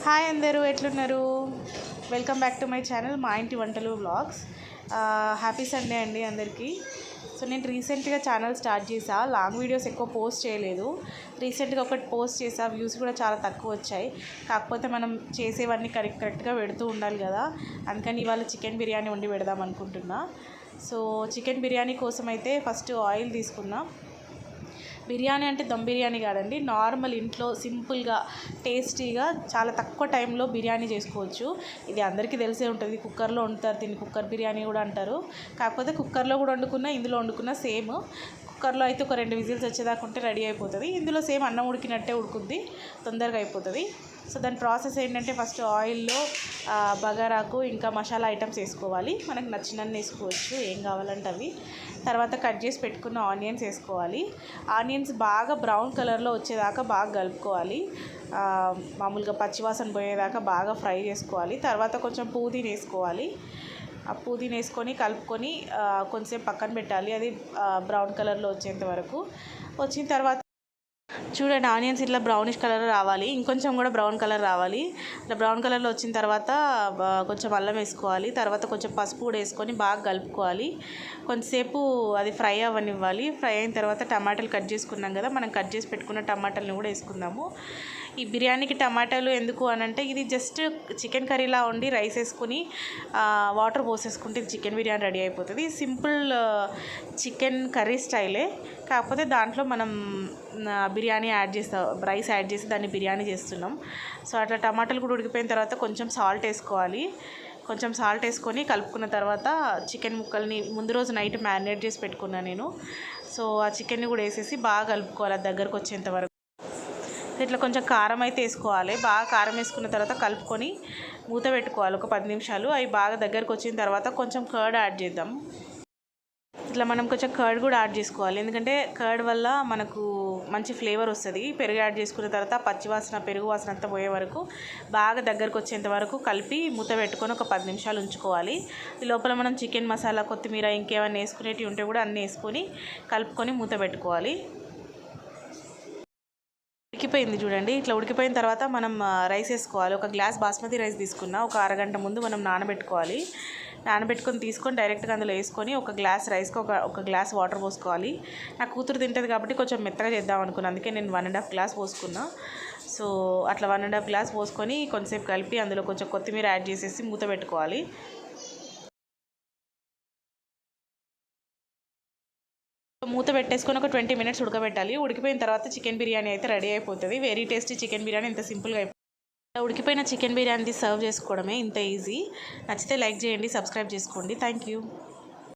Hi అందరూ ఎట్లున్నారు? Welcome back to my channel మా ఇంటి వంటలు వ్లాగ్స్. హ్యాపీ సండే అండి అందరికీ. సో నేను రీసెంట్గా ఛానల్ స్టార్ట్ చేసా. లాంగ్ వీడియోస్ ఎక్కువ పోస్ట్ చేయలేదు. రీసెంట్గా ఒకటి పోస్ట్ చేసా, వ్యూస్ కూడా చాలా తక్కువ వచ్చాయి. కాకపోతే మనం చేసేవన్నీ కరెక్ట్గా పెడుతూ ఉండాలి కదా, అందుకని ఇవాళ చికెన్ బిర్యానీ వండి పెడదాం అనుకుంటున్నా. సో చికెన్ బిర్యానీ కోసం అయితే ఫస్ట్ ఆయిల్ తీసుకున్నా. బిర్యానీ అంటే దమ్ బిర్యానీ కాదండి, నార్మల్ ఇంట్లో సింపుల్గా టేస్టీగా చాలా తక్కువ టైంలో బిర్యానీ చేసుకోవచ్చు. ఇది అందరికీ తెలిసే ఉంటుంది, కుక్కర్లో వండుతారు, దీన్ని కుక్కర్ బిర్యానీ కూడా అంటారు. కాకపోతే కుక్కర్లో కూడా వండుకున్నా, ఇందులో వండుకున్నా సేమ్. కుక్కర్లో అయితే ఒక 2 విజిల్స్ వచ్చేదాకా ఉంటే రెడీ అయిపోతుంది. ఇందులో సేమ్ అన్నం ఉడికినట్టే ఉడుకుద్ది, తొందరగా అయిపోతుంది. సో దాని ప్రాసెస్ ఏంటంటే ఫస్ట్ ఆయిల్లో బగారాకు ఇంకా మసాలా ఐటమ్స్ వేసుకోవాలి. మనకు నచ్చినన్ని వేసుకోవచ్చు, ఏం కావాలంటే అవి. తర్వాత కట్ చేసి పెట్టుకున్న ఆనియన్స్ వేసుకోవాలి. ఆనియన్స్ బాగా బ్రౌన్ కలర్లో వచ్చేదాకా బాగా కలుపుకోవాలి. మామూలుగా పచ్చివాసన పోయేదాకా బాగా ఫ్రై చేసుకోవాలి. తర్వాత కొంచెం పుదీనా వేసుకోవాలి. ఆ పుదీనా వేసుకొని కలుపుకొని కొంచెంసేపు పక్కన పెట్టాలి, అది బ్రౌన్ కలర్లో వచ్చేంత వరకు. వచ్చిన తర్వాత చూడండి, ఆనియన్స్ ఇట్లా బ్రౌనిష్ కలర్ రావాలి, ఇంకొంచెం కూడా బ్రౌన్ కలర్ రావాలి. ఇట్లా బ్రౌన్ కలర్లో వచ్చిన తర్వాత కొంచెం అల్లం వేసుకోవాలి. తర్వాత కొంచెం పసుపు కూడా వేసుకొని బాగా కలుపుకోవాలి. కొంచెంసేపు అది ఫ్రై అవ్వనివ్వాలి. ఫ్రై అయిన తర్వాత టమాటాలు కట్ చేసుకున్నాం కదా, మనం కట్ చేసి పెట్టుకున్న టమాటాలను కూడా వేసుకుందాము. ఈ బిర్యానీకి టమాటాలు ఎందుకు అనంటే, ఇది జస్ట్ చికెన్ కర్రీలా వండి రైస్ వేసుకుని వాటర్ పోసేసుకుంటే చికెన్ బిర్యానీ రెడీ అయిపోతుంది. సింపుల్ చికెన్ కర్రీ స్టైలే, కాకపోతే దాంట్లో మనం బిర్యానీ యాడ్ చేస్తాం, రైస్ యాడ్ చేసి దాన్ని బిర్యానీ చేస్తున్నాం. సో అట్లా టమాటాలు కూడా ఉడికిపోయిన తర్వాత కొంచెం సాల్ట్ వేసుకోవాలి. కొంచెం సాల్ట్ వేసుకొని కలుపుకున్న తర్వాత చికెన్ ముక్కల్ని ముందు రోజు నైట్ మ్యారినేట్ చేసి పెట్టుకున్నాను నేను. సో ఆ చికెన్ని కూడా వేసేసి బాగా కలుపుకోవాలి అది దగ్గరకు వచ్చేంత వరకు. ఇట్లా కొంచెం కారం అయితే వేసుకోవాలి. బాగా కారం వేసుకున్న తర్వాత కలుపుకొని మూత పెట్టుకోవాలి ఒక 10 నిమిషాలు. అవి బాగా దగ్గరకు వచ్చిన తర్వాత కొంచెం కర్డ్ యాడ్ చేద్దాం. ఇట్లా మనం కొంచెం కర్డ్ కూడా యాడ్ చేసుకోవాలి, ఎందుకంటే కర్డ్ వల్ల మనకు మంచి ఫ్లేవర్ వస్తుంది. పెరుగు యాడ్ చేసుకున్న తర్వాత పచ్చివాసన పెరుగు వాసన అంతా పోయే వరకు బాగా దగ్గరకు వచ్చేంత వరకు కలిపి మూత పెట్టుకొని ఒక 10 నిమిషాలు ఉంచుకోవాలి. ఈ లోపల మనం చికెన్ మసాలా, కొత్తిమీర, ఇంకేమైనా వేసుకునేవి ఉంటే కూడా అన్నీ వేసుకొని కలుపుకొని మూత పెట్టుకోవాలి. ఉడికిపోయింది చూడండి. ఇట్లా ఉడికిపోయిన తర్వాత మనం రైస్ వేసుకోవాలి. ఒక గ్లాస్ బాస్మతి రైస్ తీసుకున్నా, ఒక అరగంట ముందు మనం నానబెట్టుకోవాలి. నానబెట్టుకొని తీసుకొని డైరెక్ట్గా అందులో వేసుకొని ఒక గ్లాస్ రైస్కి ఒక గ్లాస్ వాటర్ పోసుకోవాలి. నా కూతురు తింటుంది కాబట్టి కొంచెం మెత్తగా చేద్దాం అనుకున్నాను, అందుకే నేను 1.5 గ్లాస్ పోసుకున్నా. సో అట్లా 1.5 గ్లాస్ పోసుకొని కొంచెంసేపు కలిపి అందులో కొంచెం కొత్తిమీర యాడ్ చేసేసి మూత పెట్టుకోవాలి. మూత పెట్టేసుకొని ఒక 20 మినిట్స్ ఉడకబెట్టాలి. ఉడికిపోయిన తర్వాత చికెన్ బిర్యానీ అయితే రెడీ అయిపోతుంది. వెరీ టేస్టీ చికెన్ బిర్యానీ, ఇంత సింపుల్గా అయిపోతుంది. ఉడికిపోయిన చికెన్ బిర్యానీ సర్వ్ చేసుకోవడమే, ఇంత ఈజీ. నచ్చితే లైక్ చేయండి, సబ్స్క్రైబ్ చేసుకోండి. Thank you.